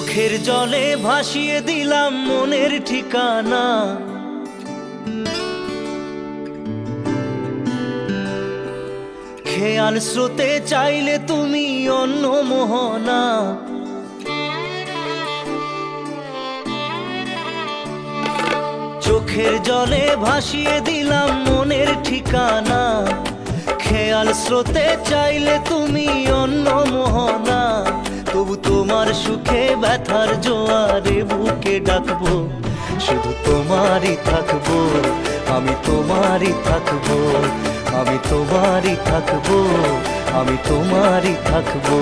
চোখের জলে ভাসিয়ে দিলাম মনের ঠিকানা। খেয়াল স্রোতে চাইলে তুমি অন্য মোহনা। চোখের জলে ভাসিয়ে দিলাম মনের ঠিকানা। খেয়াল স্রোতে চাইলে তুমি অন্য মোহনা। তবু তোমার সুখে ব্যথার জোয়ারে বুকে ডাকবো, শুধু তোমারই থাকবো, আমি তোমারই থাকবো, আমি তোমারই থাকবো, আমি তোমারই থাকবো।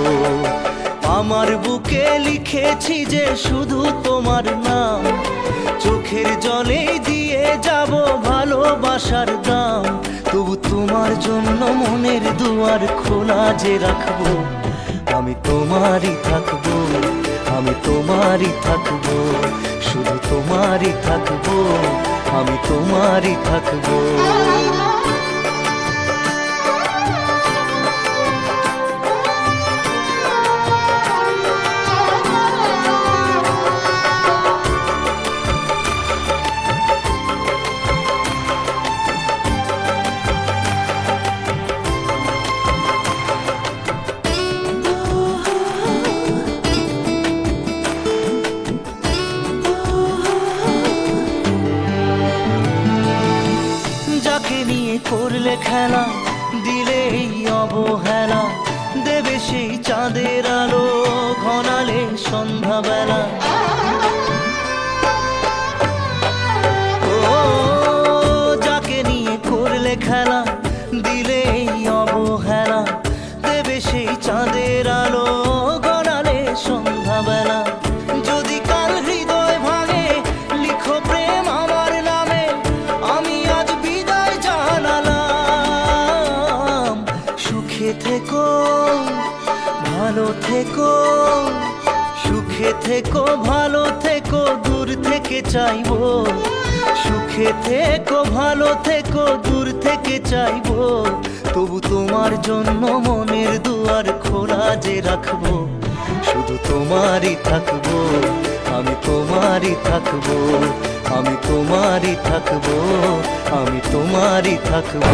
আমার বুকে লিখেছি যে শুধু তোমার নাম, চোখের জলে দিয়ে যাব ভালোবাসার দাম। তবু তোমার জন্য মনের দুয়ার খোলা যে রাখবো, আমি তোমারই থাকবো, আমি তোমারই থাকবো, শুধু তোমারই থাকবো, আমি তোমারই থাকবো। করলে খেলা দিলে এই অবহেলা, দেবে সেই চাঁদের আলো ঘনালে সন্ধ্যাবেলা। ও যাকে নিয়ে করলে খেলা দিলে এই অবহেলা, দেবে সেই চাঁদের আলো ঘনালে সন্ধ্যাবেলা। যদি কাল হৃদয় ভাঙে লিখো প্রেম আমার নামে, আমি আজ বিদায় জানালাম। সুখে থেকো ভালো থেকো, সুখে থেকো ভালো থেকো, দূর থেকে চাইবো। সুখে থেকো ভালো থেকো, দূর থেকে চাইবো। তবু তোমার জন্য মনের দুয়ার খোলা যে রাখবো, শুধু তোমারই থাকবো, আমি তোমারই থাকবো, আমি তোমারই থাকবো, আমি তোমারই থাকবো।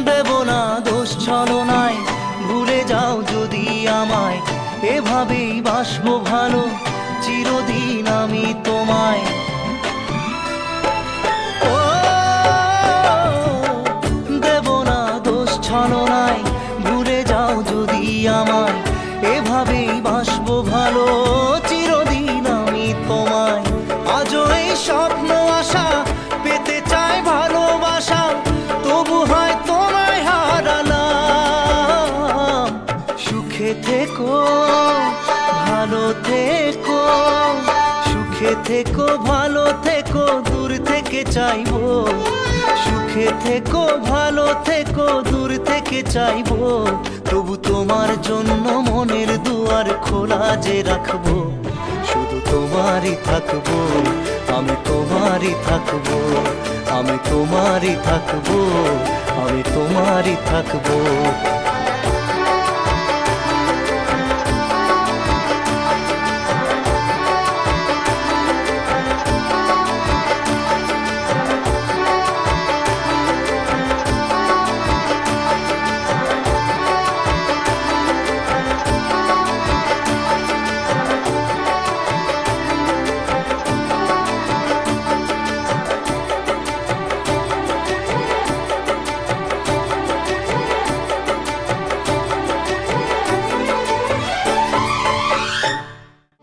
দেব না দোষ ছলনায়, ভুলে যাও যদি আমায়। এভাবেই বাসবো ভালো চিরদিন আমি তোমায়। ও দেব না দোষ ছলনায়, ভুলে যাও যদি আমায়। এভাবেই বাসবো ভালো চিরদিন আমি তোমায়। আজও এই স্বপ্ন আশা পেতে চাই ভালোবাসা, তবু হয় তোমায় হারালাম। সুখে থেকো ভালো থেকো, সুখে থেকো ভালো থেকো, দূর থেকে চাইবো। সুখে থেকো ভালো থেকো, দূর থেকে চাইবো। তবু তোমার জন্য মনের দুয়ার খোলা যে রাখবো, শুধু তোমারই থাকবো, আমি তোমারই থাকবো, আমি তোমারই থাকবো, আমি তোমারই থাকবো।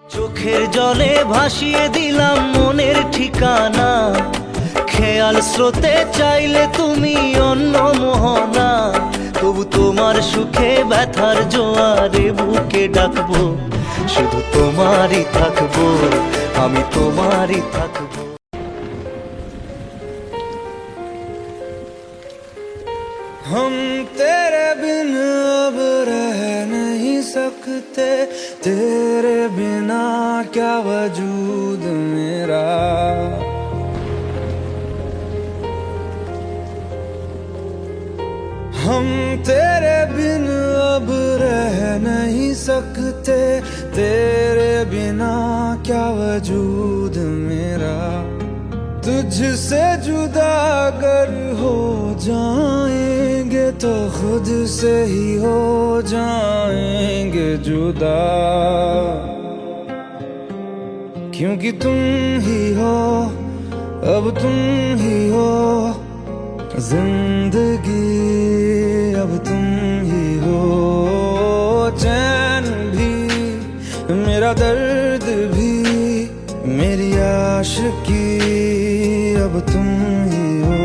চোখের জলে ভাসিয়ে দিলাম মনের ঠিকানা। খেয়াল স্রোতে চাইলে তুমি অন্য মোহনা। তবু তোমার সুখে ব্যথার জোয়ারে বুকে ডাকবো, শুধু তোমারই থাকবো, আমি তোমারই থাকবো। हम तेरे बिन अब रह नहीं सकते, तेरे बिना क्या वजूद मेरा। हम तेरे बिन अब रह नहीं सकते, तेरे बिना क्या वजूद मेरा। तुझसे जुदा अगर हो जाएंगे तो खुद से ही हो जाएंगे जुदा, क्योंकि तुम ही हो, अब तुम ही हो जिंदगी, अब तुम ही हो। चैन भी, मेरा दर्द भी, मेरी आशिकी, अब तुम ही हो।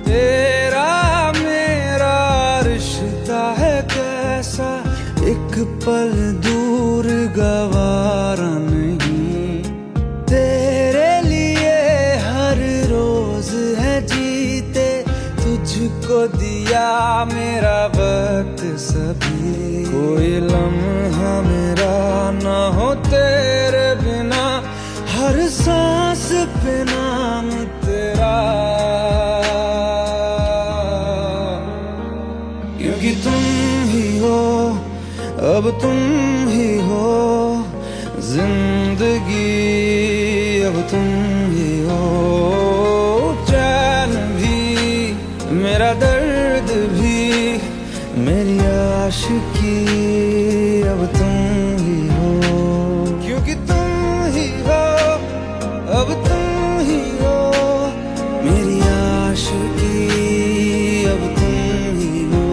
तेरा मेरा रिश्ता है कैसा, एक पल दूर गवारा नहीं। तेरे लिए हर रोज है जीते, तुझको दिया मेरा वक्त सभी। कोई लम्हा मेरा ना हो तेरे बिना, हर सांस पे नाम तेरा, क्योंकि तुम ही हो, अब तुम ही हो जिंदगी, अब तुम ही हो। चैन भी, मेरा दर्द भी, मेरी आशिकी, अब तुम ही हो, क्योंकि तुम ही हो, अब तुम ही हो मेरी आशिकी, अब तुम ही हो।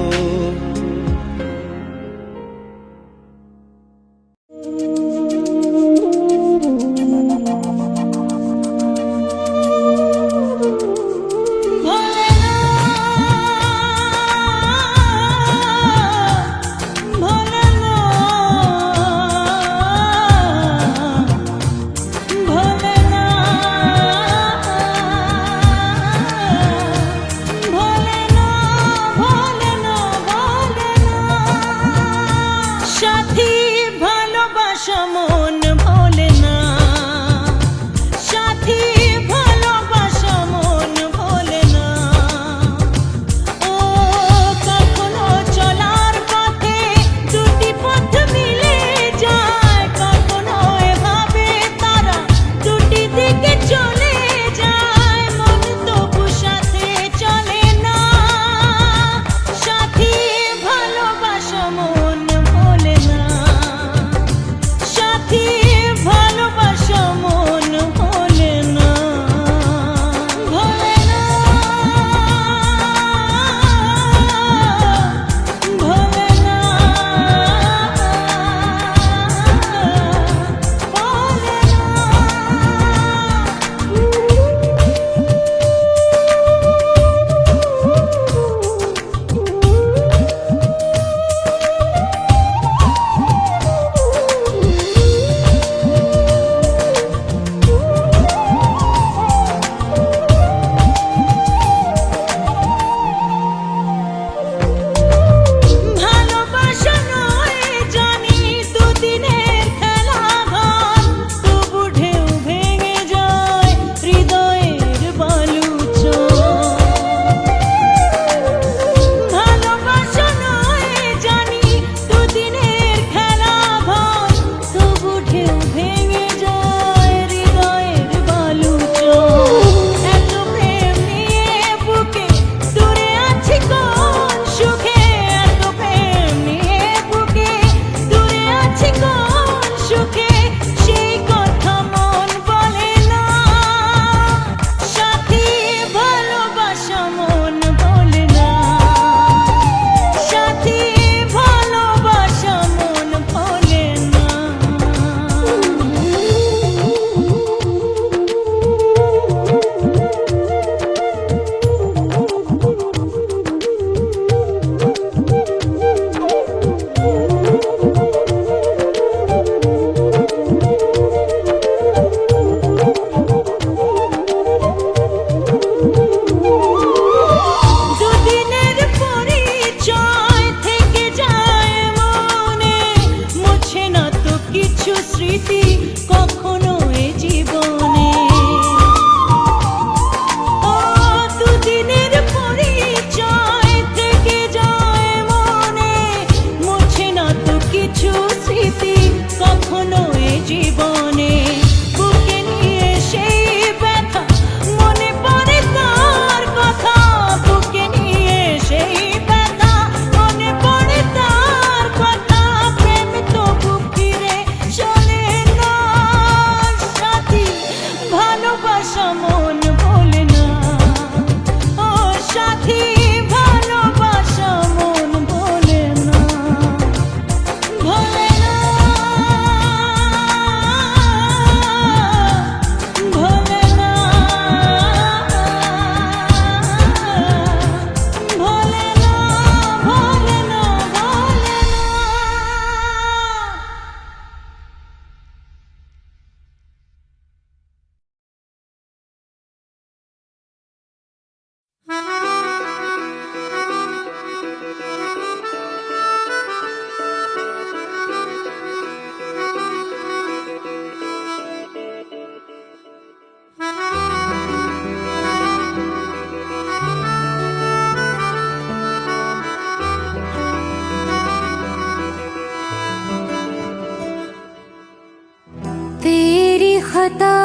खता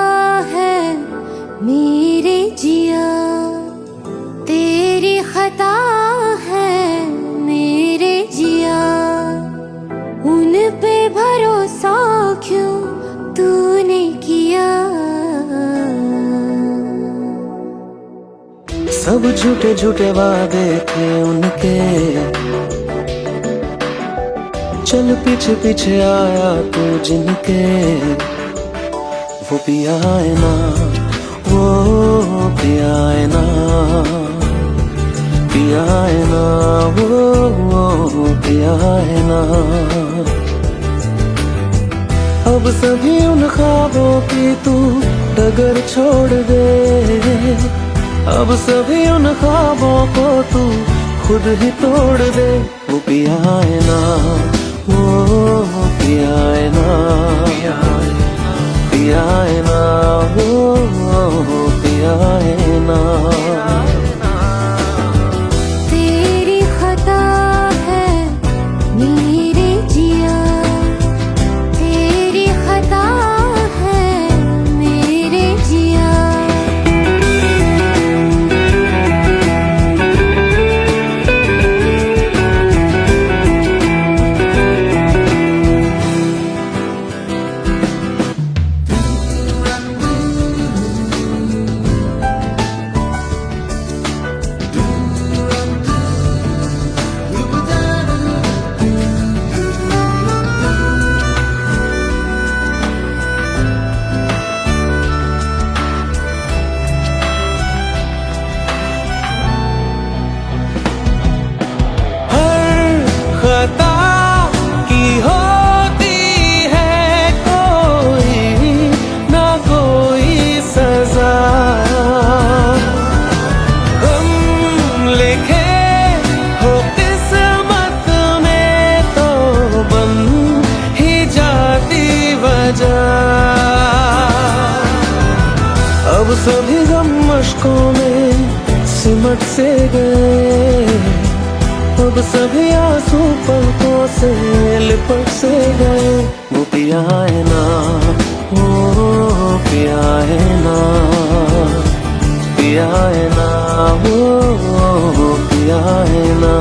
है मेरे जिया, तेरी खता है मेरे जिया। उन पे भरोसा क्यों तूने किया? सब झूठे झूठे वादे थे उनके, चल पीछे पीछे आया तू जिनके। वो पिया है ना, वो पिया है ना, पिया है ना, वो पिया है ना। अब सभी उन ख्वाबों की तू डगर छोड़ दे, अब सभी उन ख्वाबों को तू खुद ही तोड़ दे। वो पिया है ना, वो पिया है ना, पिया है ना, वो पिया है ना। तेरी खता है मेरे जिया, तेरी खता है मेरे जिया। खता की होती है कोई ना कोई सजा, हम लिखे हो किस्मत में तो बन ही जाती वजह। अब सभी गम मशकों में सिमट से गए, अब सभी आंसू पलकों से लिपट से गए। वो पिया है ना, वो पिया है ना, पिया है ना, वो पिया है ना।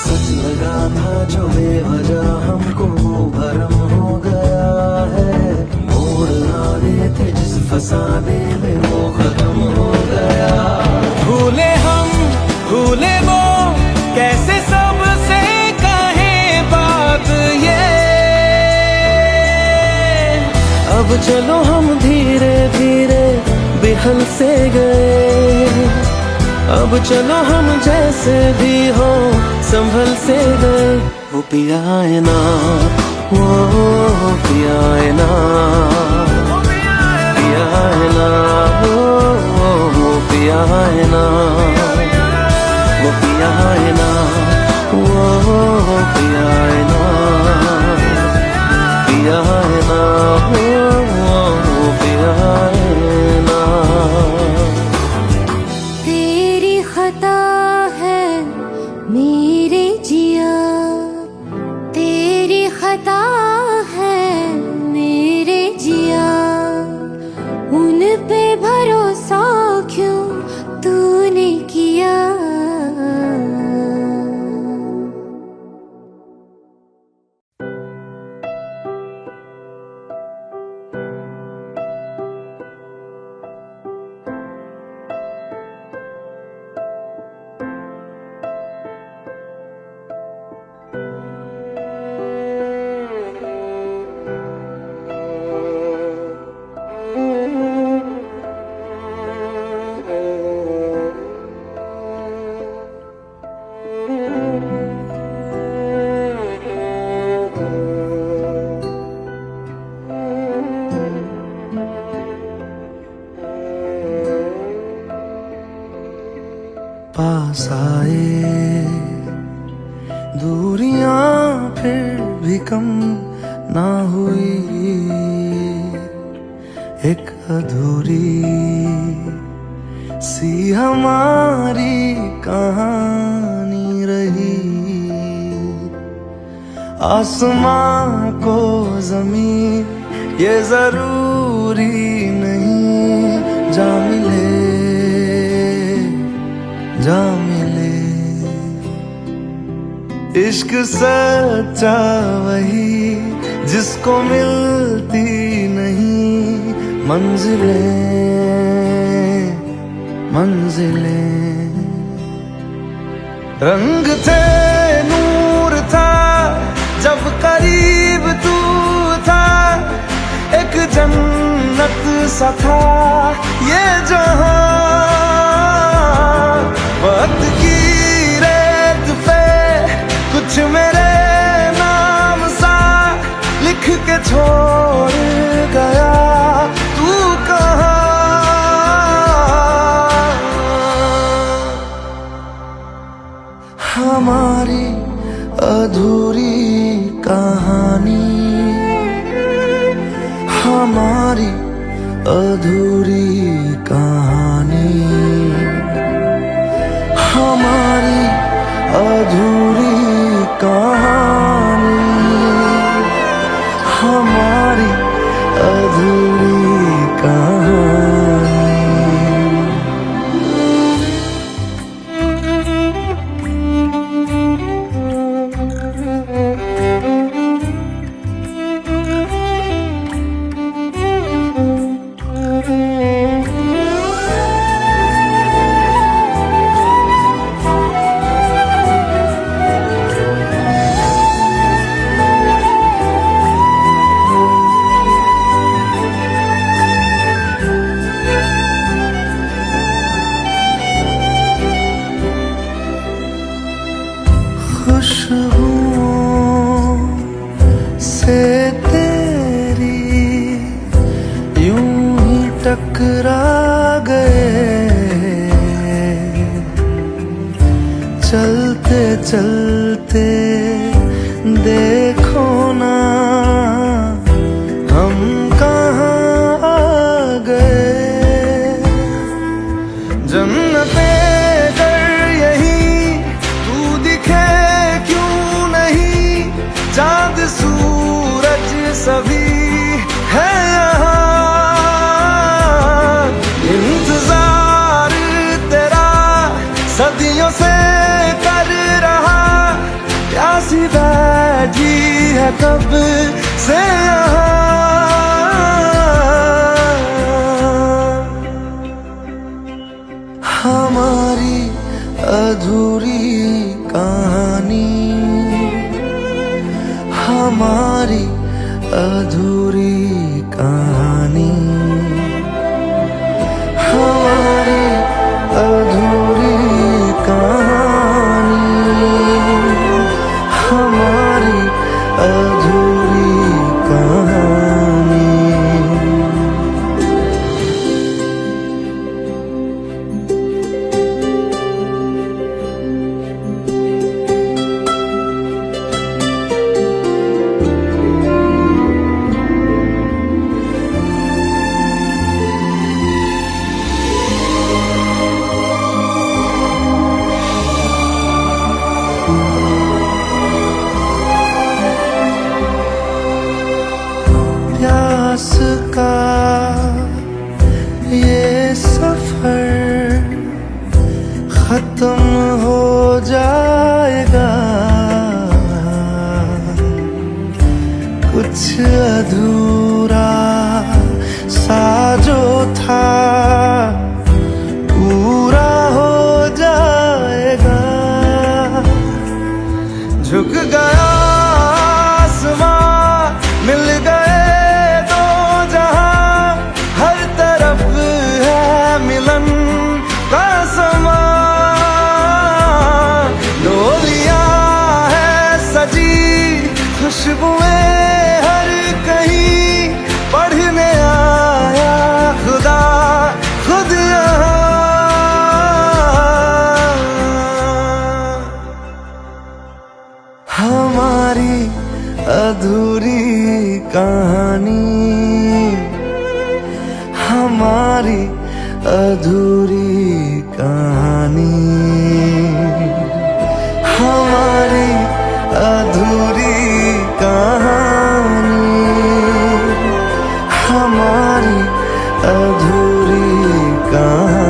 सच लगा था जो बेवजह हमको वो भरम हो गया है। मोड़ आने थे जिस फसाने में वो खत्म हो गया। भूले हम भूले वो कैसे सबसे कहें बात ये। अब चलो हम धीरे धीरे बिहल से गए, अब चलो हम जैसे भी हो संभल से गए। वो पिया है ना, वो पिया है ना, पिया है ना, वो पिया है ना, वो पिया है ना, वो पिया है ना, पिया है ना, वो पिया है ना। तेरी खता है मेरे जिया, तेरी खता है मेरे जिया। उन पे भरोसा क्यों तूने किया? पास आए, दूरियां फिर भी कम ना हुई, एक अधूरी सी हमारी कहानी रही। आसमां को जमीन ये जरूरी नहीं, जा मिले जा मिले। इश्क सच्चा वही जिसको मिलती नहीं मंजिलें मंजिलें। रंग थे नूर था जब करीब तू था, एक जन्नत सा था ये जहां। वक्त की रेत पे कुछ मेरे नाम सा लिख के छोड़ गया, तू कहाँ? हमारी अधूरी कहानी, हमारी अधूरी कहानी, हमारी अधूरी कहानी, हमारी अधूरी कहानी। खुशबुओं से तेरी यूं ही टकरा गए, चलते चलते देखो ना हम कहाँ आ गए। जन्नते चांद सूरज सभी है यहाँ, इंतजार तेरा सदियों से कर रहा, प्यासी बैठी है कब से यहाँ। हमारी अधूरी कहानी, हमारी अधूरी कहानी, हमारी अधूरी कहानी, हमारी अधूरी कहानी। हमारी अधूरी कहानी, हमारी अधूरी कहानी, हमारी अधूरी कहानी।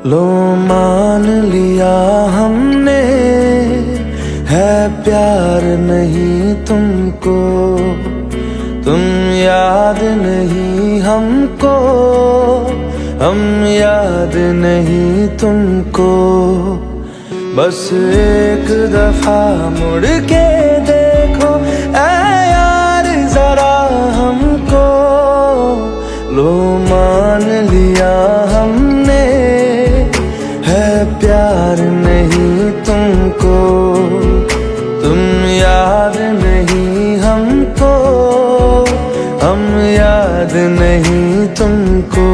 लो मान लिया हमने है प्यार नहीं तुमको, तुम याद नहीं हमको, हम याद नहीं तुमको। बस एक दफा मुड़ के देखो ऐ यार जरा हमको। लो मान लिया हमने है प्यार नहीं तुमको, तुम याद नहीं हमको, हम याद नहीं तुमको।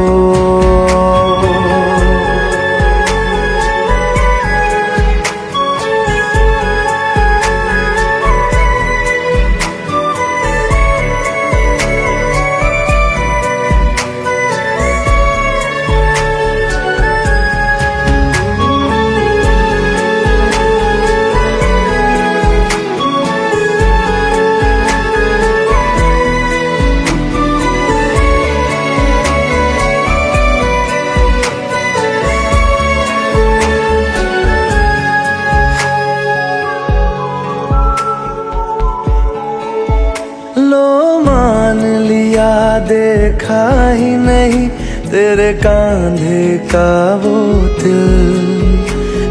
देखा ही नहीं तेरे कांधे का वो दिल।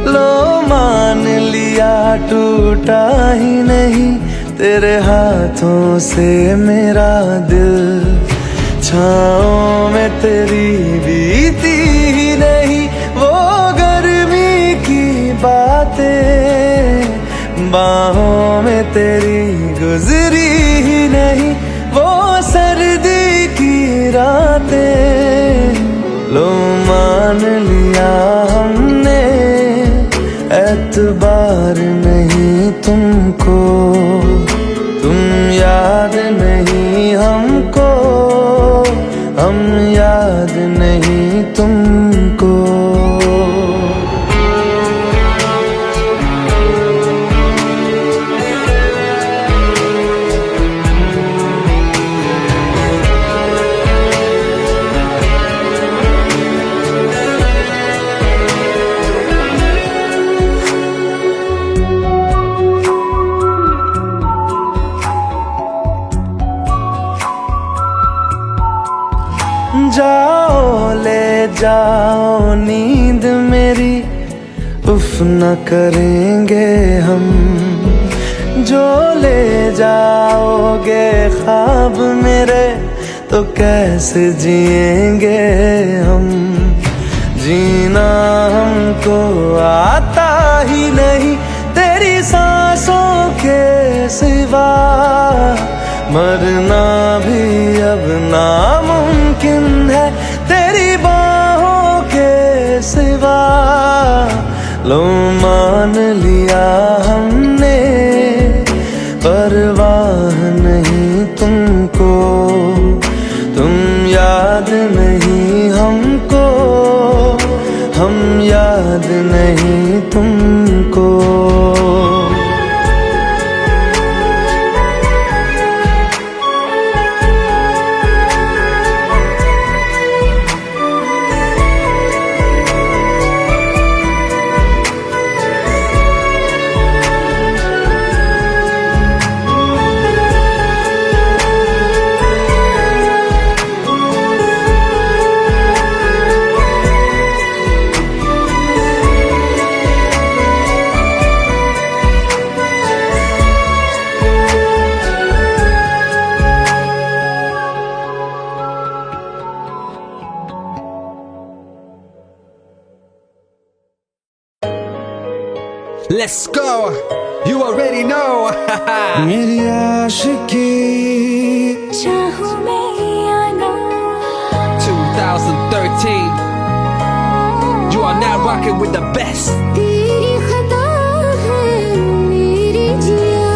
लो मान लिया टूटा ही नहीं तेरे हाथों से मेरा दिल। छाँव में तेरी बीती ही नहीं वो गर्मी की बातें, बाहों में तेरी गुजरी ही नहीं वो सर्दी की रातें। लो मान लिया हमने एतबार नहीं तुमको, तुम याद नहीं हमको, हम याद नहीं तुमको। जाओ ले जाओ नींद मेरी, उफ न करेंगे हम। जो ले जाओगे ख्वाब मेरे तो कैसे जिएंगे हम। जीना हमको आता ही नहीं तेरी सांसों के सिवा, मरना भी अब नामुमकिन है तेरी बाहों के सिवा। लो मान लिया हमने Let's go. You already know. मेरी आशिकी चाहूं मैं या ना 2013. You are now rocking with the best. तेरी खता है मेरी जिया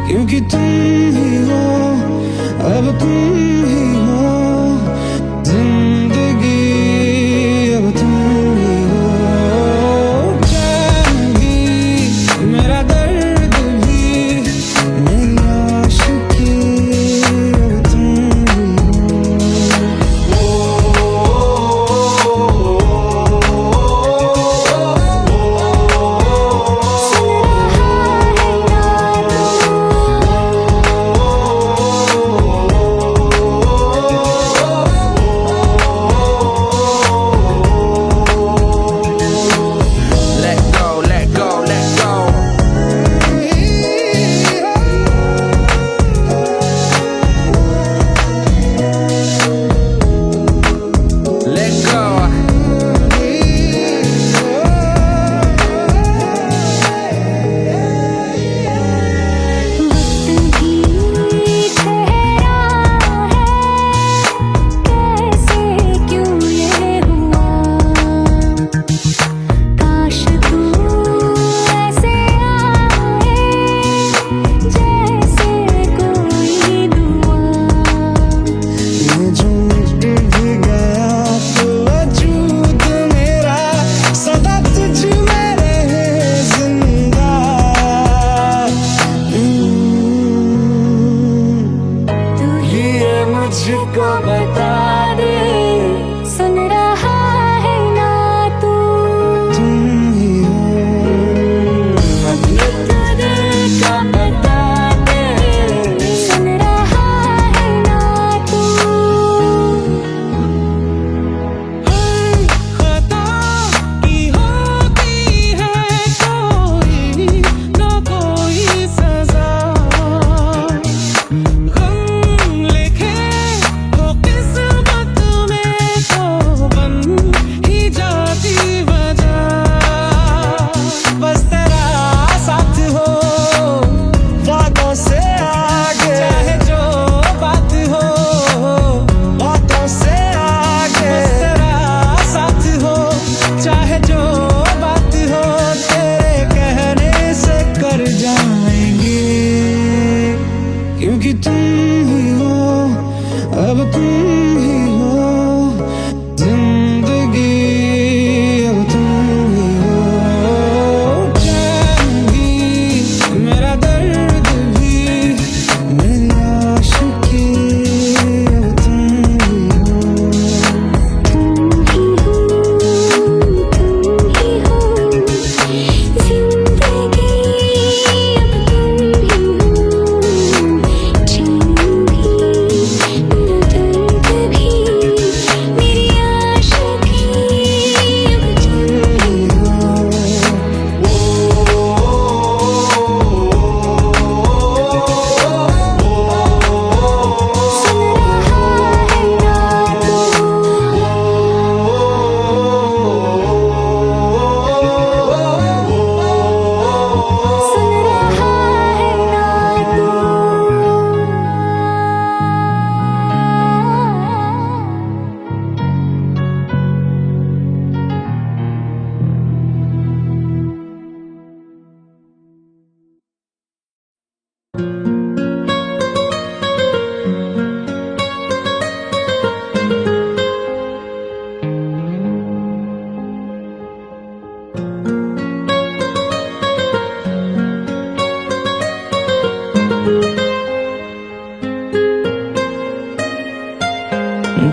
क्योंकि तुम ही हो अब तुम ही हो जिंदगी अब तुम ही हो चैन भी मेरा दर्द भी मेरी आशिकी अब तुम ही Let go, let go, let go. Let go. वक्त भी ठहरा है कैसे क्यों ये हुआ काश तू ऐसे आए जैसे कोई दुआ ये जो मिट भी गया तो वजूद मेरा सदा तुझ में रहे जिंदा तू ही ये मुझको बता दे सुन रहा है ना तू तुम ही हो ये तो दिल का बता दे सुन रहा है ना तू खता की होती है कोई ना कोई सजा गम लिखे हो किस्मत में तो बन ही जाती वजह बस तेरा साथ हो वादों से आगे चाहे जो बात हो बातों से आगे बस तेरा साथ हो चाहे जो बात हो तेरे कहने से कर जाएंगे क्योंकि तुम ही हो अब तुम ही हो जिंदगी अब तुम ही हो चैन भी मेरा दर्द भी मेरी आशिकी अब तुम ही हो तुम ही हो जिंदगी अब तुम ही हो चैन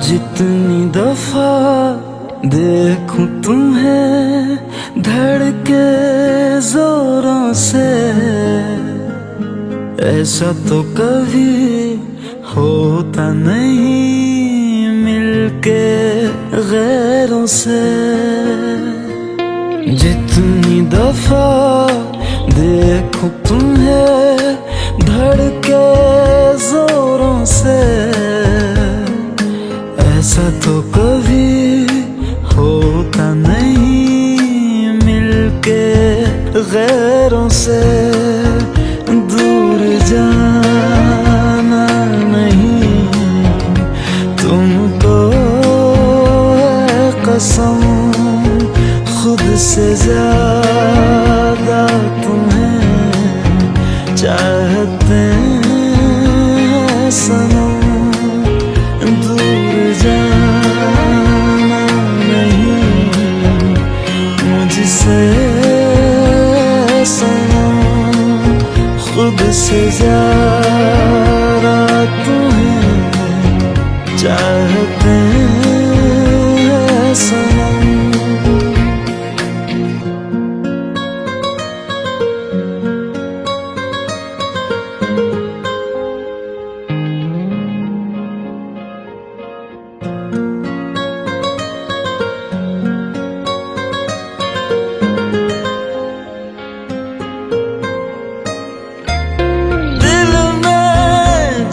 जितनी दफा देखूं तुम्हें धड़के जोरों से, ऐसा तो कभी होता नहीं मिलके गैरों से। जितनी दफा देखूं तुम्हें धड़के जोरों से, ऐसा तो कभी होता नहीं मिलके गैरों से। दूर जाना नहीं तुमको है कसम, खुद से ज्यादा तुम्हें चाहते हैं सनम। दूर जाना नहीं मुझसे सनम, खुद से ज्यादा तुम्हें चाहते हैं सनम।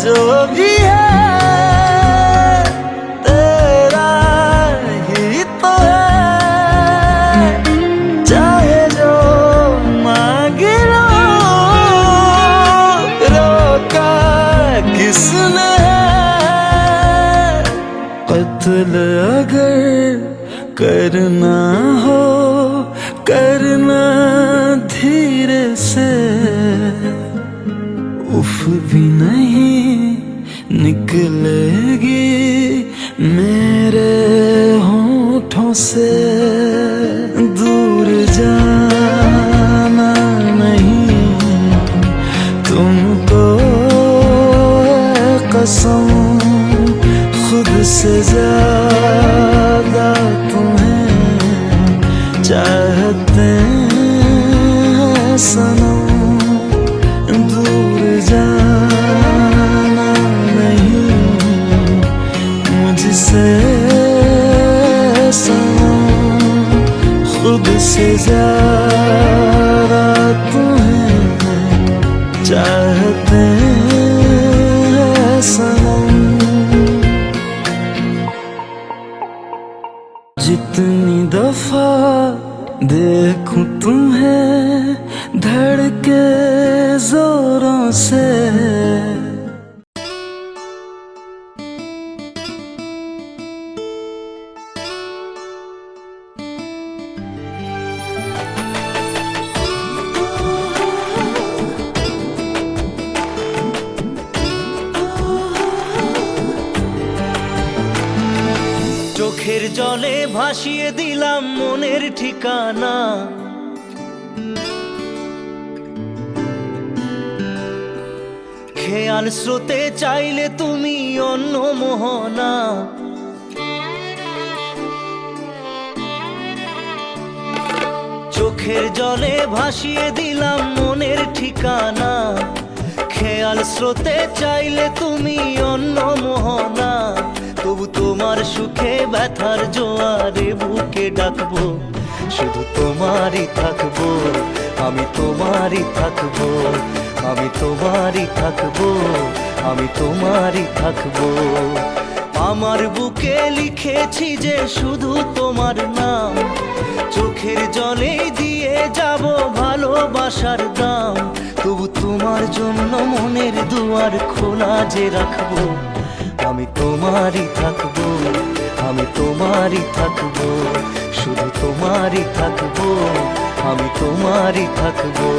जो भी है तेरा ही तो है, चाहे जो मांग लो, रोका किसने है। कत्ल अगर करना हो करना धीरे से, उफ भी नहीं निकलेगी मेरे होठों से। दूर जाना नहीं तुमको है कसम, खुद से ज्यादा तुम्हें चाहते हैं सनम। दूर जाना नहीं मुझसे सनम, खुद से ज्यादा तुम्हें चाहते हैं सनम। जितनी दफा देखूं तुम्हें धड़के जोरों से, চোখের জলে ভাসিয়ে দিলাম মনের ঠিকানা, খেয়াল স্রোতে চাইলে তুমি অন্য মোহনা। চোখের জলে ভাসিয়ে দিলাম মনের ঠিকানা, খেয়াল স্রোতে চাইলে তুমি অন্য মোহনা। তবু তোমার সুখে ব্যথার জোয়ারে বুকে ডাকবো, শুধু তোমারই থাকবো, আমি তোমারই থাকবো, আমি তোমারই থাকবো, আমি তোমারই থাকবো। আমার বুকে লিখেছি যে শুধু তোমার নাম, চোখের জলে দিয়ে যাব ভালোবাসার দাম। তবু তোমার জন্য মনের দুয়ার খোলা যে রাখবো, আমি তোমারই থাকবো, আমি তোমারই থাকবো, শুধু তোমারই থাকবো, আমি তোমারই থাকবো।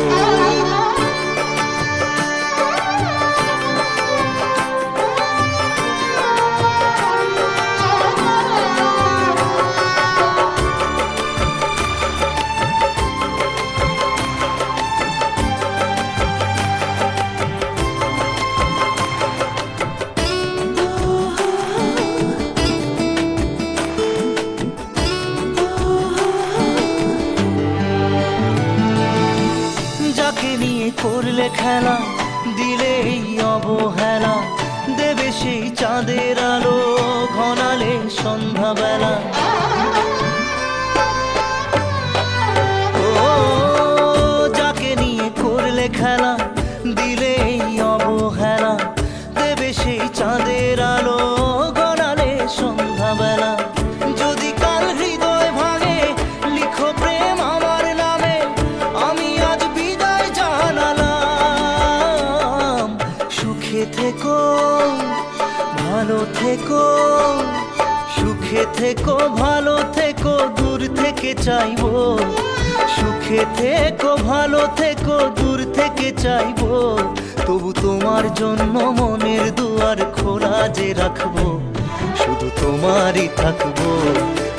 অবহেলা দেবে সেই চাঁদের আলো ঘনালে সন্ধ্যাবেলা। ও যাকে নিয়ে করলে খেলা দিলে এই অবহেলা দেবে সেই চাঁদের আলো গড়ালে সন্ধ্যাবেলা। যদি কাল হৃদয় ভাঙে লিখো প্রেম আমার নামে, আমি আজ বিদায় জানালাম। সুখে থেকো ভালো থেকো, সুখে থেকো ভালো থেকো, দূর থেকে চাইবো। সুখে থেকো ভালো থেকো, দূর থেকে চাইবো। তবু তোমার জন্য মনের দুয়ার খোলা যে রাখবো। শুধু তোমারই থাকবো,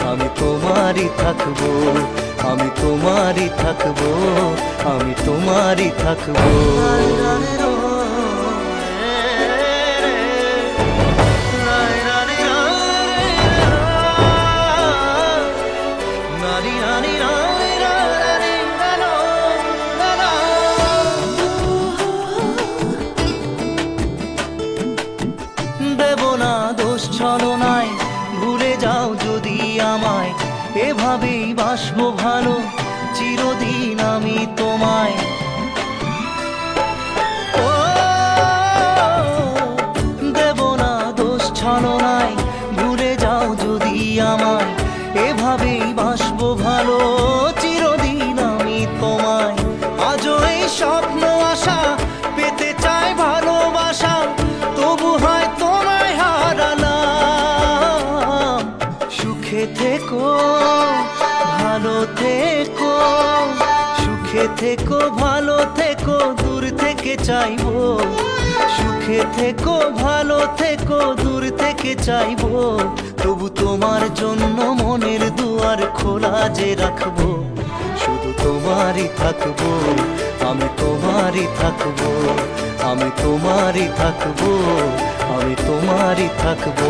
আমি তোমারই থাকবো, আমি তোমারই থাকবো, আমি তোমারই থাকবো। দেব না দোষ ছলনায়, ভুলে যাও যদি আমায়। এভাবেই বাসবো ভালো চিরদিন আমি তোমায়। ও দেব না দোষ ছলনায়, ভুলে যাও যদি আমায়। এভাবেই বাসবো ভালো চিরদিন আমি তোমায়। আজও এই স্বপ্ন আশা পেতে চাই ভালোবাসা, তবু হয় তোমায় হারালাম। সুখে থেকো ভালো থেকো, সুখে থেকো ভালো থেকো, দূর থেকে চাইবো। সুখে থেকো ভালো থেকো, দূর থেকে চাইবো। তবু তোমার জন্য মনের দুয়ার খোলা যে রাখবো। শুধু তোমারই থাকবো, আমি তোমারই থাকবো, আমি তোমারই থাকবো, আমি তোমারই থাকবো।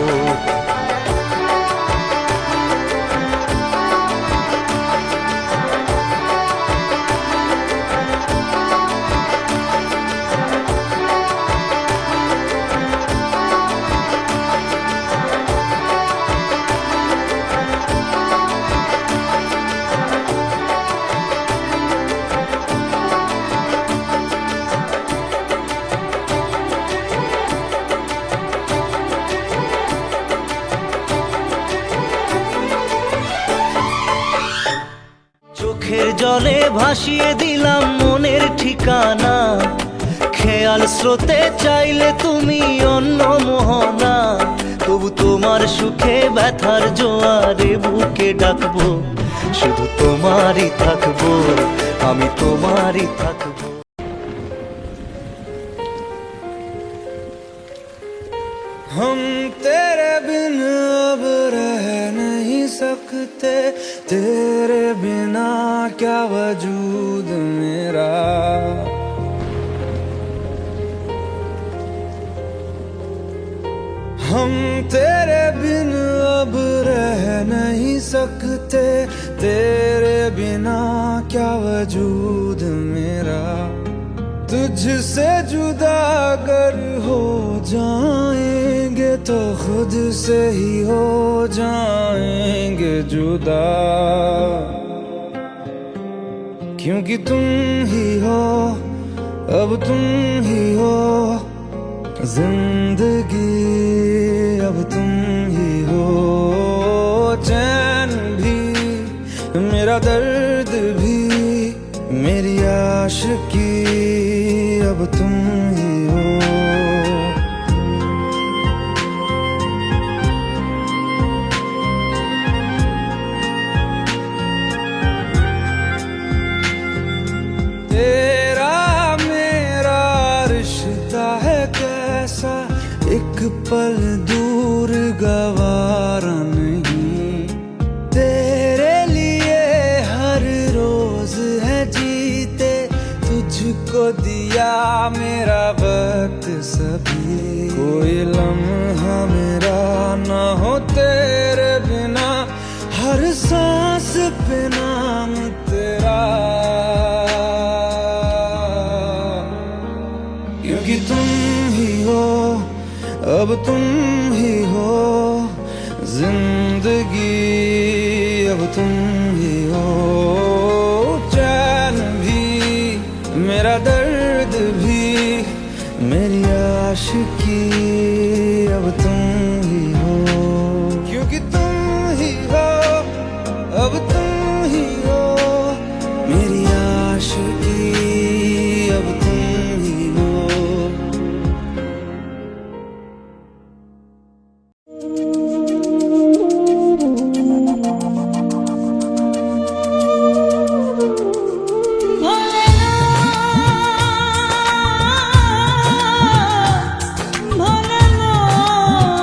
চোখের জলে ভাসিয়ে দিলাম মনের ঠিকানা। খেয়াল স্রোতে চাইলে তুমি অন্য মোহনা। তবু তোমার সুখে ব্যথার জোয়ারে বুকে ডাকবো। শুধু তোমারই থাকবো, আমি তোমারই থাকবো। हम तेरे बिन अब रह नहीं सकते, तेरे बिना क्या वजूद मेरा। हम तेरे बिन अब रह नहीं सकते, तेरे बिना क्या वजूद मेरा। तुझसे जुदा अगर हो जाएंगे तो खुद से ही हो जाएंगे जुदा। क्योंकि तुम ही हो, अब तुम ही हो जिंदगी, अब तुम ही हो। चैन भी मेरा दर्द भी मेरी आशिकी, अब तुम ही हो। तेरा मेरा रिश्ता है कैसा, एक पल दूर गवारा नहीं। तेरे लिए हर रोज है जीते, तुझको दिया मेरा वक्त सभी। कोई लम्हा मेरा ना हो तेरे बिना, हर सांस पे नाम तेरा। क्योंकि तुम ही अब तुम ही हो जिंदगी, अब तुम ही हो चैन भी, मेरा दर्द भी, मेरी आशिकी, अब तुम ही हो, क्योंकि तुम ही हो, अब तुम ही हो मेरी आशिकी, अब तुम ही हो। भोलेनाथ,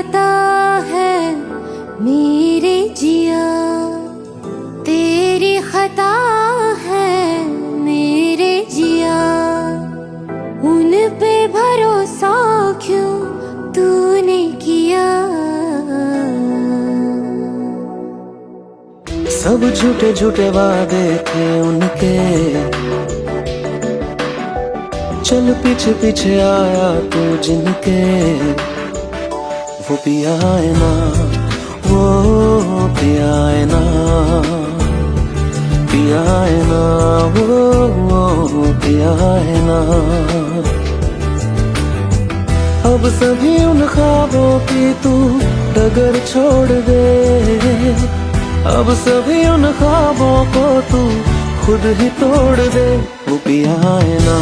खता है मेरे जिया, तेरी खता है मेरे जिया, उन पे भरोसा क्यों तूने किया। सब झूठे झूठे वादे थे उनके, चल पीछे पीछे आया तू जिनके। वो पिया है ना, वो पिया है ना, पिया है ना, वो पिया है ना। अब सभी उन ख्वाबों की तू डगर छोड़ दे, अब सभी उन ख्वाबों को तू खुद ही तोड़ दे। वो पिया है ना,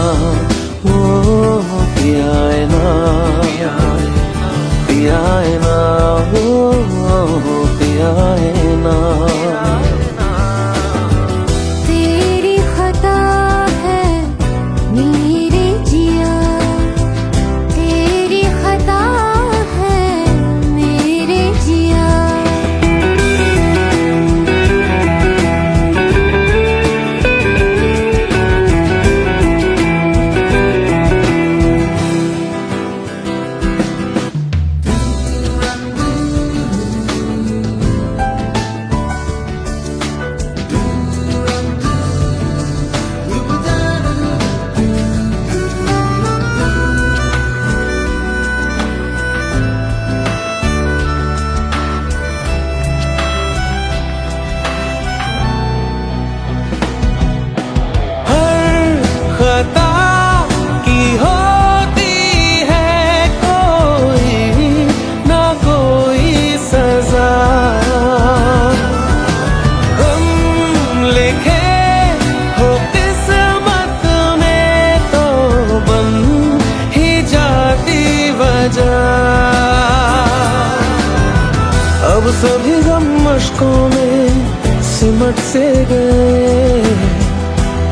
वो पिया है ना, पिया है ना, वो पिया है ना। तेरी खता है मेरे जिया, तेरी खता है मेरे जिया। खता की होती है कोई ना कोई सजा, हम लिखे हो किस्मत में तो बन ही जाती वजह। अब सभी गम मशकों में सिमट से गए,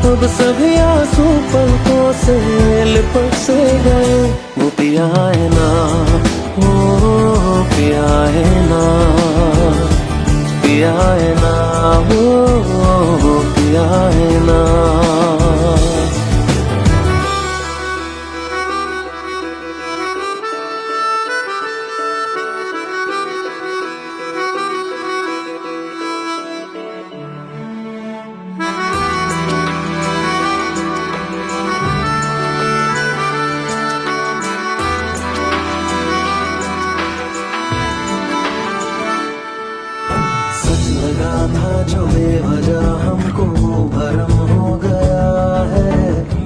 अब सभी आंसू पलकों से लिपट से गए। वो पिया है ना, वो पिया है ना, पिया है ना, वो पिया है ना। सच लगा था जो बेवजह हमको वो भरम हो गया है।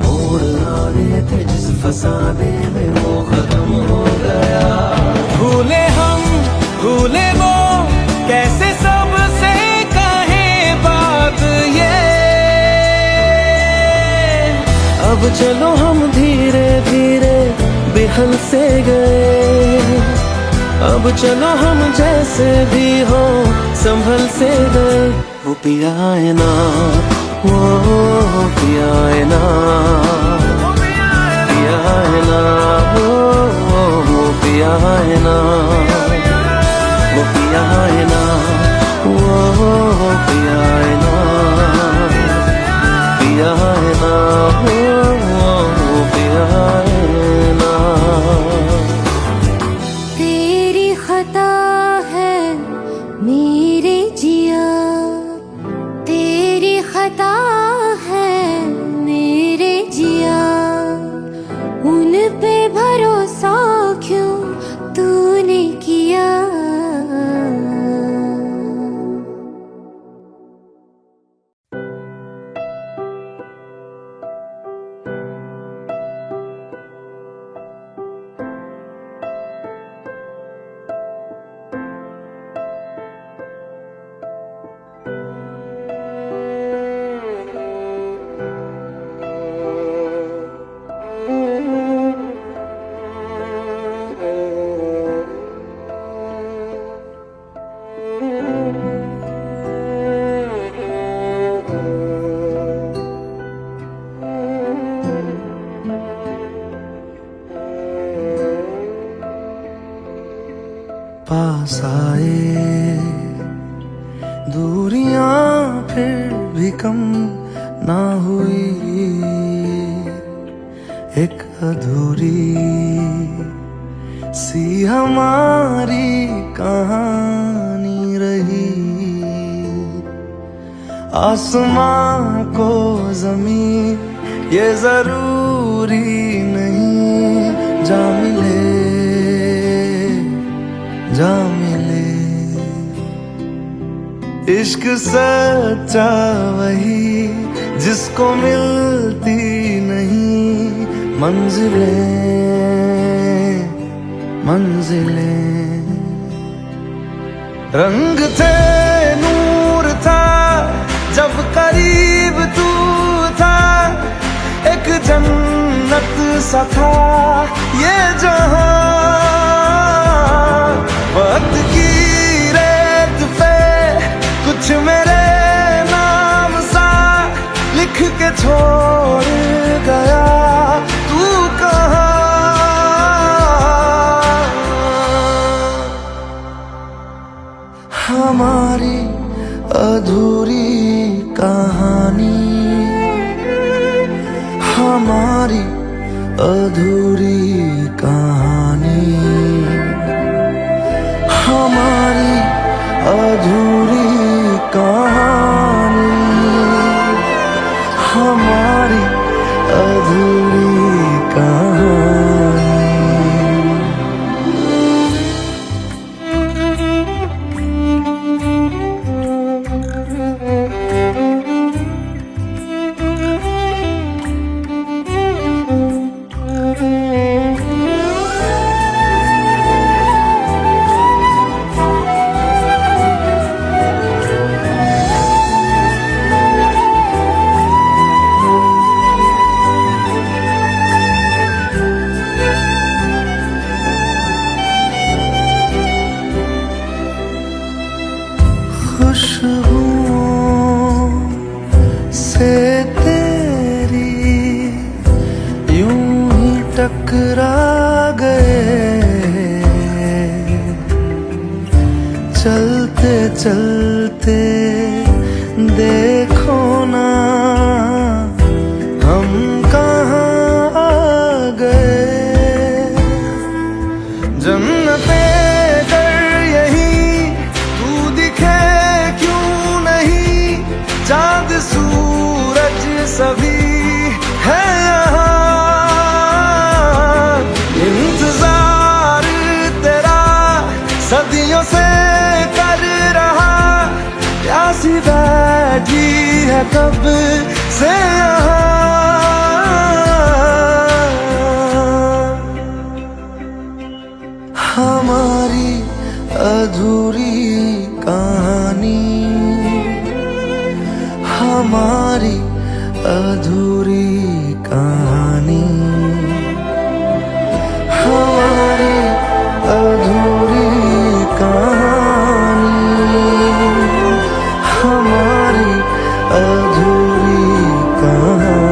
मोड़ आने थे जिस फसाने में वो खत्म हो गया। भूले हम भूले वो कैसे सबसे कहे बात ये। अब चलो हम धीरे धीरे बिहल से गए, अब चलो हम जैसे भी हो संभल से गए। वो पिया है ना, वो पिया है ना, पिया है ना, वो पिया है ना, वो पिया है ना, वो पिया है ना, पिया है ना, वो पिया है ना। तेरी खता है मेरे जिया, तेरी खता है मेरे जिया, उन पे भरोसा क्यों तूने किया। पास आए, दूरियां फिर भी कम ना हुई, एक अधूरी सी हमारी कहानी रही। आसमां को जमीन ये जरूरी नहीं, जा मिले जा मिले। इश्क सच्चा वही जिसको मिलती नहीं मंजिलें मंजिलें। रंग थे नूर था जब करीब तू था, एक जन्नत सा था ये जहां। वक्त की रेत पे कुछ मेरे नाम सा लिख के छोड़ गया, तू कहाँ? हमारी अधूरी कहानी, हमारी अधूरी कहानी, हमारी अधूरी कहानी, हमारी अधूरी कहानी। खुशबुओं से तेरी यूं ही टकरा गए, चलते चलते देखो ना हम कहाँ आ गए। जन्नते कर यही तू दिखे क्यों नहीं, चांद सूरज सभी है यहाँ। इंतजार तेरा सदियों से कर रहा, प्यासी बैठी है कब से यहाँ। हमारी अधूरी कहानी, हमारी अधूरी कहानी, हमारी अधूरी कहानी, हमारी अधूरी कहानी।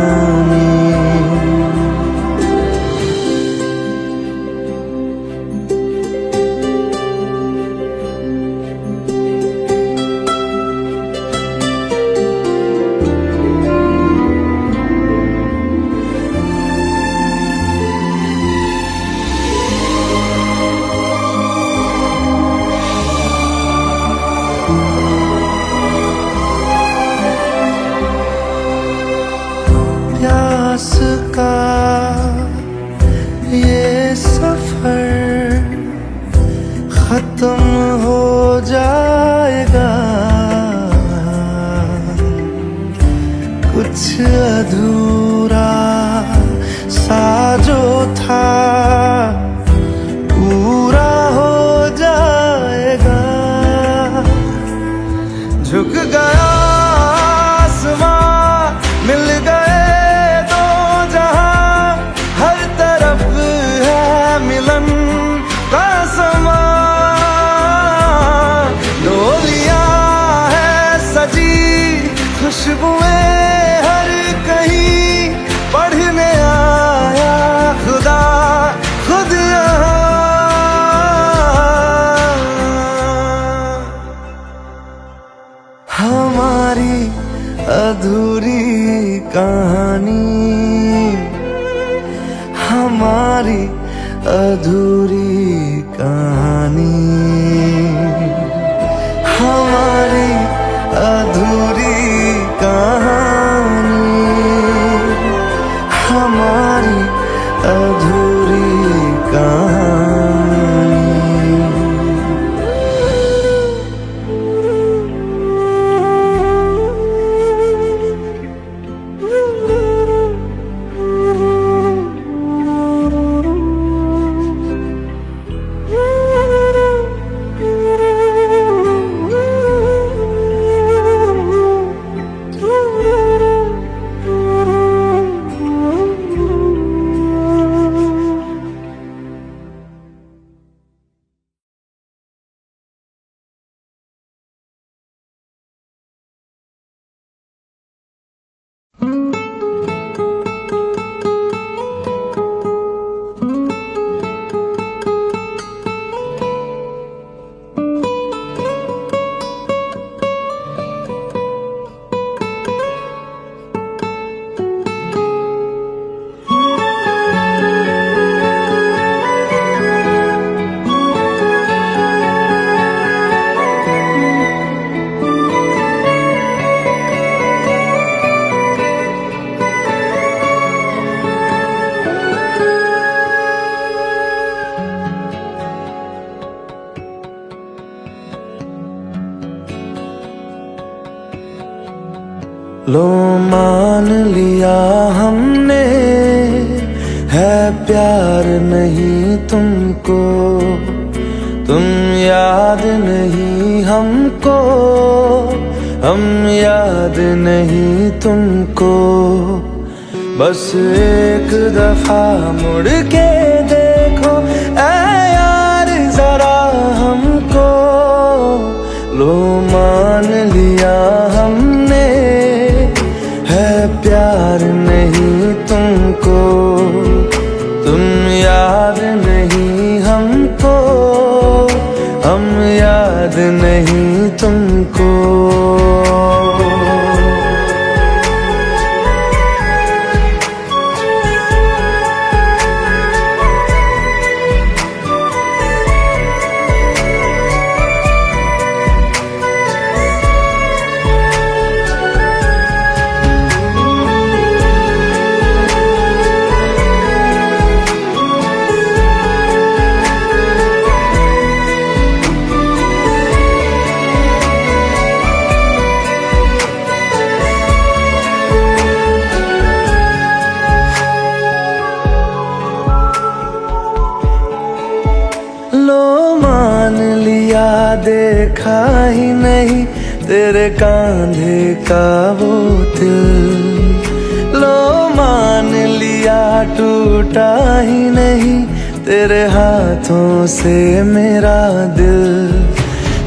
हमारी अधूरी कहानी, हमारी अधूरी कहानी, हमारी अधूरी कहानी। लो मान लिया हमने है प्यार नहीं तुमको, तुम याद नहीं हमको, हम याद नहीं तुमको। बस एक दफा मुड़ के देखो ऐ यार जरा हमको। लो मान लिया हमने है प्यार नहीं तुमको, तुम याद नहीं हमको, हम याद नहीं तुमको। देखा ही नहीं तेरे कांधे का वो दिल, लो मान लिया टूटा ही नहीं तेरे हाथों से मेरा दिल।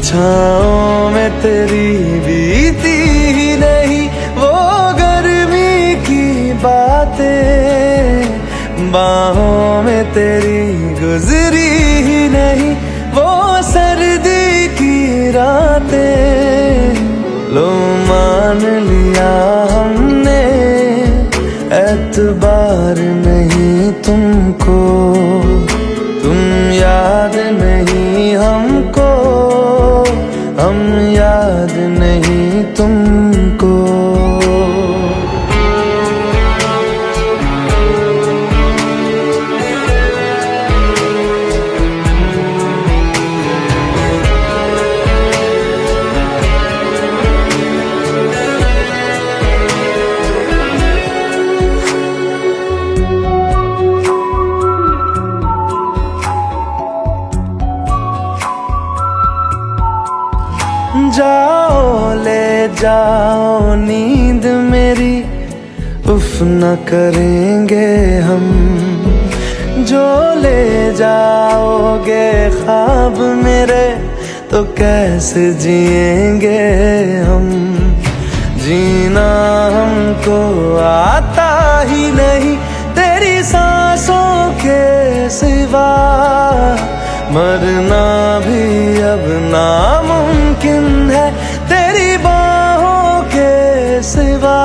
छाँव में तेरी बीती ही नहीं वो गर्मी की बातें, बाहों में तेरी गुजरी ही नहीं वो सर्दी की रातें। लो मान लिया हमने एतबार नहीं तुमको, तुम याद नहीं हमको, हम याद नहीं तुमको। जाओ ले जाओ नींद मेरी, उफ न करेंगे हम। जो ले जाओगे ख्वाब मेरे तो कैसे जिएंगे हम। जीना हमको आता ही नहीं तेरी सांसों के सिवा, मरना भी अब नामुमकिन है तेरी बाहों के सिवा।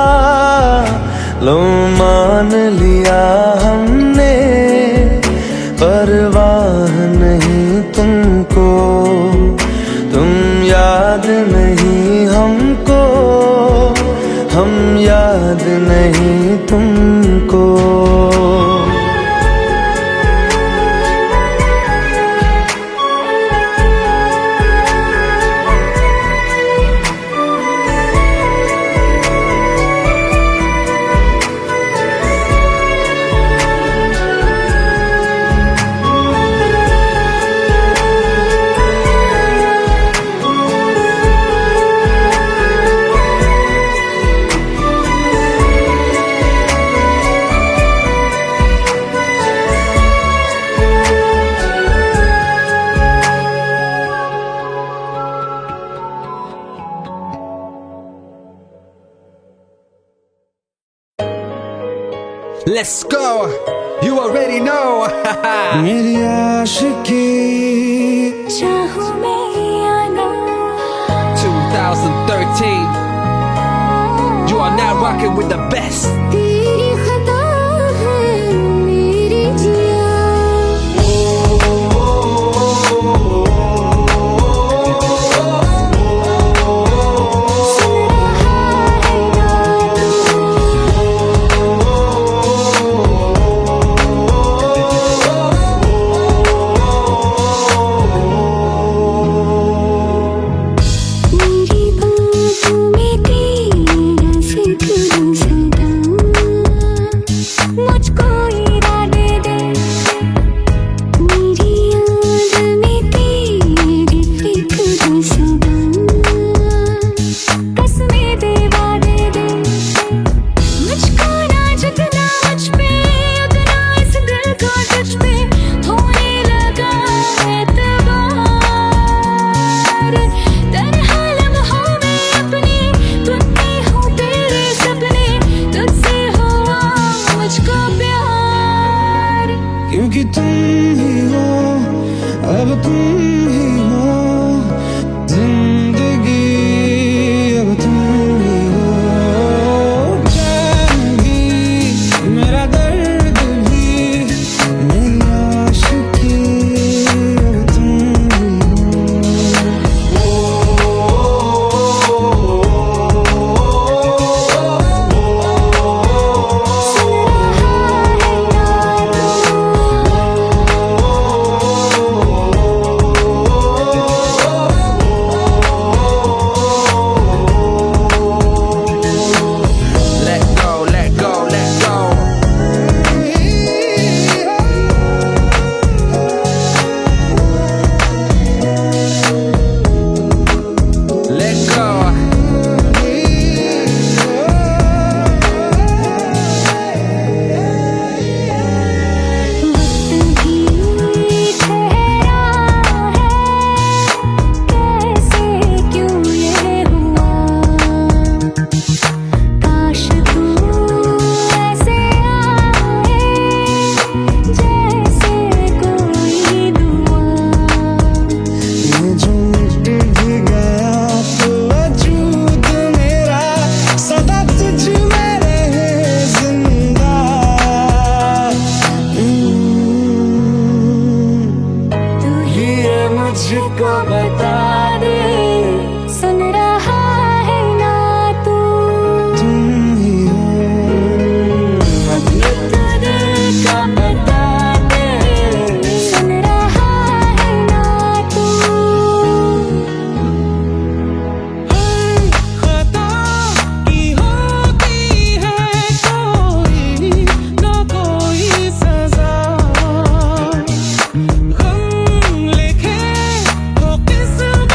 लो मान लिया हमने Let's go. You already know. मेरी आशिकी चाहूं मैं या ना 2013. You are now rocking with the best. तेरी खता है मेरी जिया सुन रहा है ना मेरी बातों में तेरा जिक्र सदा मुझको इरादे दे मेरी याद में तेरी फिक्र सदा कसमें दे वादे दे मुझको ना झुकना मुझ पे उतना इस दिल को तुझ पे होने लगा एतबार तन्हा लम्हों में अपने बुनती हूँ तेरे सपने तुझसे हुआ मुझको प्यार क्योंकि तुम ही हो, अब तुम ही हो जिंदगी, अब तुम ही हो जान भी, मेरा दर्द भी, मेरी आशिकी, अब तुम ही हो। सुन रहा है Let go, let go, let go. Let go. वक्त भी ठहरा है कैसे क्यों ये हुआ काश तू ऐसे आए जैसे कोई दुआ ये जो मिट भी गया तो वजूद मेरा सदा तुझ में रहे जिंदा। तू ही ये मुझको बता दे सुन रहा है ना तू तुम ही हो, ये तो दिल का बता दे सुन रहा है ना तू खता की होती है कोई ना कोई सजा, गम लिखे हो किस्मत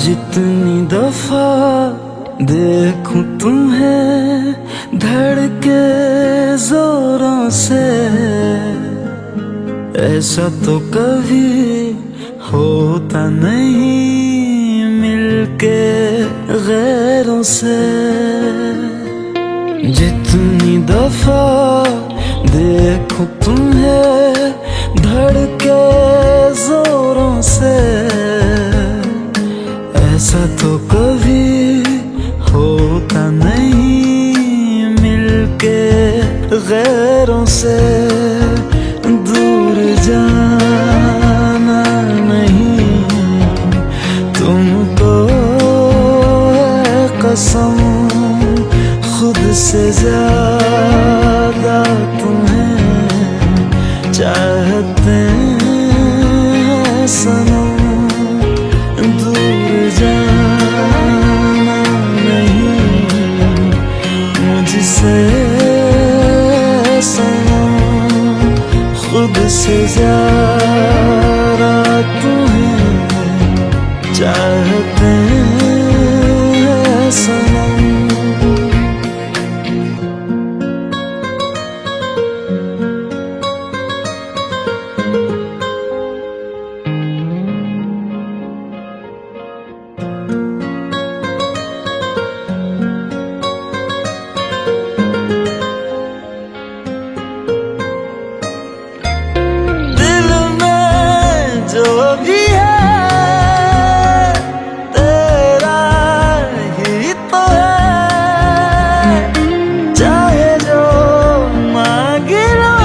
जितनी दफा देखूं तुम्हें धड़के जोरों से, ऐसा तो कभी होता नहीं मिलके गैरों से। जितनी दफा देखूं तुम्हें धड़के जोरों से, ऐसा तो कभी होता नहीं मिलके गैरों से। दूर जाना नहीं तुमको है कसम, खुद से ज्यादा तुम्हें चाहते हैं सनम। दूर जाना नहीं मुझसे सनम, खुद से ज्यादा तुम्हें चाहते हैं सनम। जो भी है तेरा ही तो है, चाहे जो मांग लो,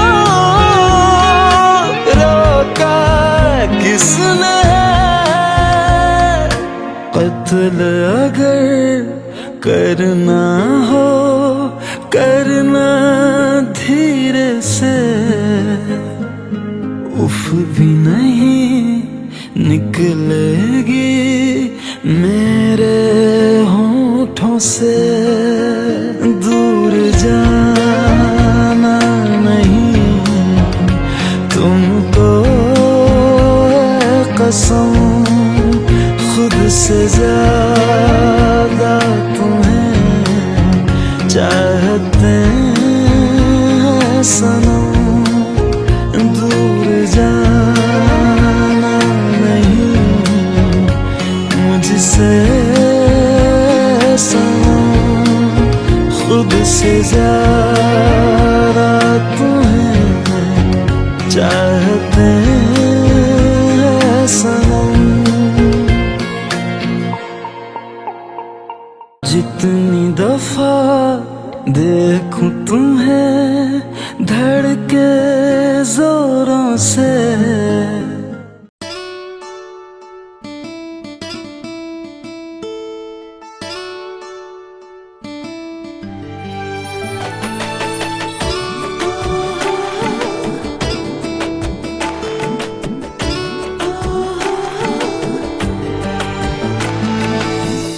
रोका किसने है। कत्ल अगर करना हो करना धीरे से, उफ भी नहीं निकलेगी मेरे होठों से। दूर जाना नहीं तुमको है कसम, खुद से ज्यादा तुम्हें चाहते हैं सनम। दूर जाना नहीं मुझसे सनम, खुद से ज्यादा तुम्हें चाहते हैं सनम। जितनी दफा देखूं तुम्हें धड़के जोरों से,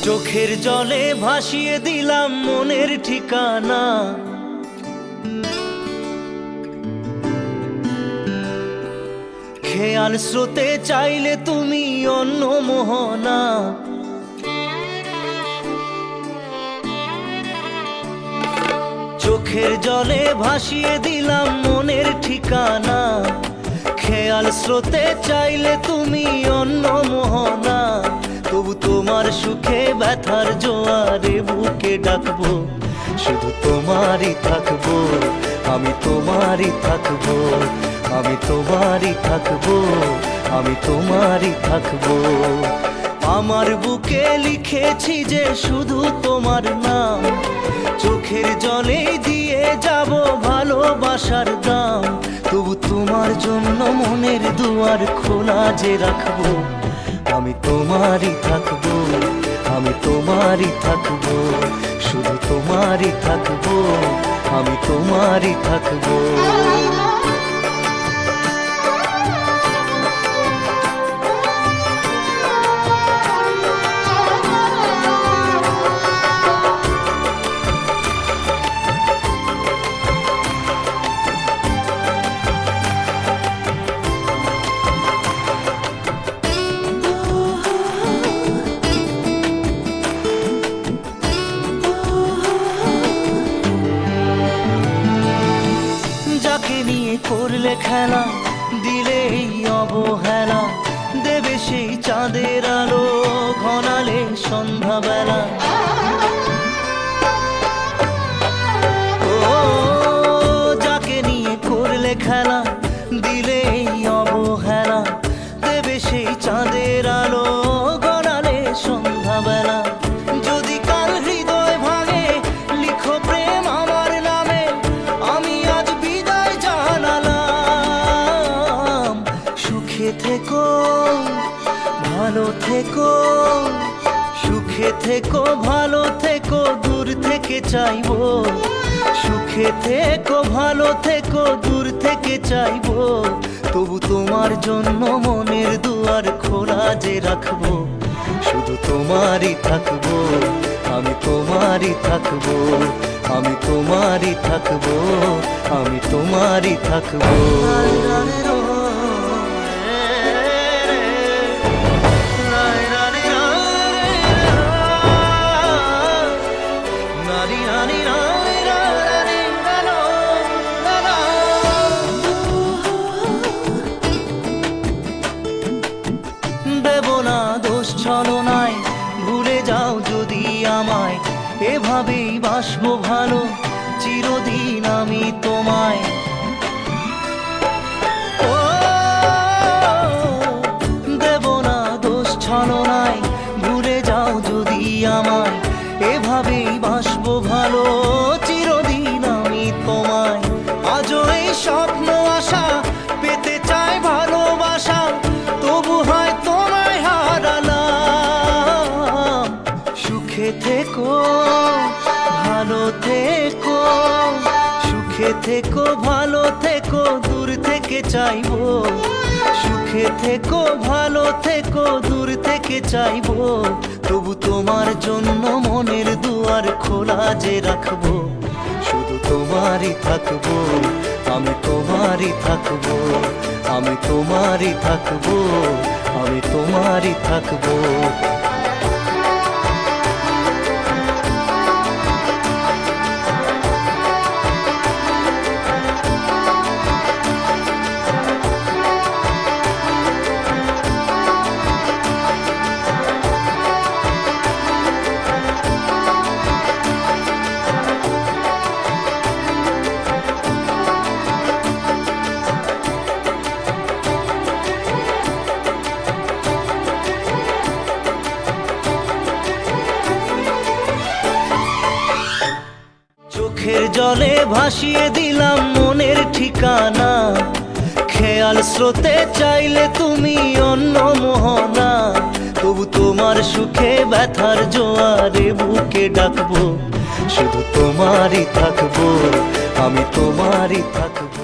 চোখের জলে ভাসিয়ে দিলাম মনের ঠিকানা। খেয়াল স্রোতে চাইলে তুমি অন্য মোহনা। চোখের জলে ভাসিয়ে দিলাম মনের ঠিকানা। খেয়াল স্রোতে চাইলে তুমি অন্য মোহনা। তবু তোমার সুখে ব্যথার জোয়ারে বুকে ডাকবো, শুধু তোমারই থাকবো, আমি তোমারই থাকবো, আমি তোমারই থাকবো, আমি তোমারই থাকবো। আমার বুকে লিখেছি যে শুধু তোমার নাম, চোখের জলে দিয়ে যাব ভালোবাসার দাম। তবু তোমার জন্য মনের দুয়ার খোলা যে রাখবো, আমি তোমারই থাকবো, আমি তোমারই থাকবো, শুধু তোমারই থাকবো, আমি তোমারই থাকবো। খেলা দিলে এই অবহেলা, দেবে সেই চাঁদের আলো ঘনালে সন্ধ্যাবেলা। ও যাকে নিয়ে করলে খেলা দিলে এই অবহেলা, দেবে সেই চাঁদের আলো গড়ালে সন্ধ্যাবেলা। যদি কাল হৃদয় ভাঙে লিখো প্রেম আমার নামে, আমি আজ বিদায় জানালাম। সুখে থেকো ভালো থেকো, সুখে থেকো ভালো থেকো, দূর থেকে চাইবো। সুখে থেকো ভালো থেকো, দূর থেকে চাইবো। তবু তোমার জন্য মনের দুয়ার খোলা যে রাখবো, শুধু তোমারই থাকবো, আমি তোমারই থাকবো, আমি তোমারই থাকবো, আমি তোমারই থাকবো। দেব না দোষ ছলনায়, ভুলে যাও যদি আমায়, এভাবেই বাসবো ভালো চিরদিন আমি তোমায়। ও দেব না দোষ ছলনায়, ভুলে যাও যদি আমায়, এভাবেই বাসবো ভালো চিরদিন আমি তোমায়। আজও এই স্বপ্ন আশা পেতে চাই ভালোবাসা, তবু হয় তোমায় হারালাম। সুখে থেকো ভালো থেকো, সুখে থেকো ভালো থেকো, দূর থেকে চাইবো। সুখে থেকো ভালো থেকো, দূর থেকে চাইবো। তবু তোমার জন্য মনের দুয়ার খোলা যে রাখবো, শুধু তোমারই থাকবো, আমি তোমারই থাকবো, আমি তোমারই থাকবো, আমি তোমারই থাকবো। চোখের জলে ভাসিয়ে দিলাম মনের ঠিকানা, খেয়াল স্রোতে চাইলে তুমি অন্য মোহনা। তবু তোমার সুখে ব্যথার জোয়ারে বুকে ডাকবো, শুধু তোমারই থাকবো, আমি তোমারই থাকবো।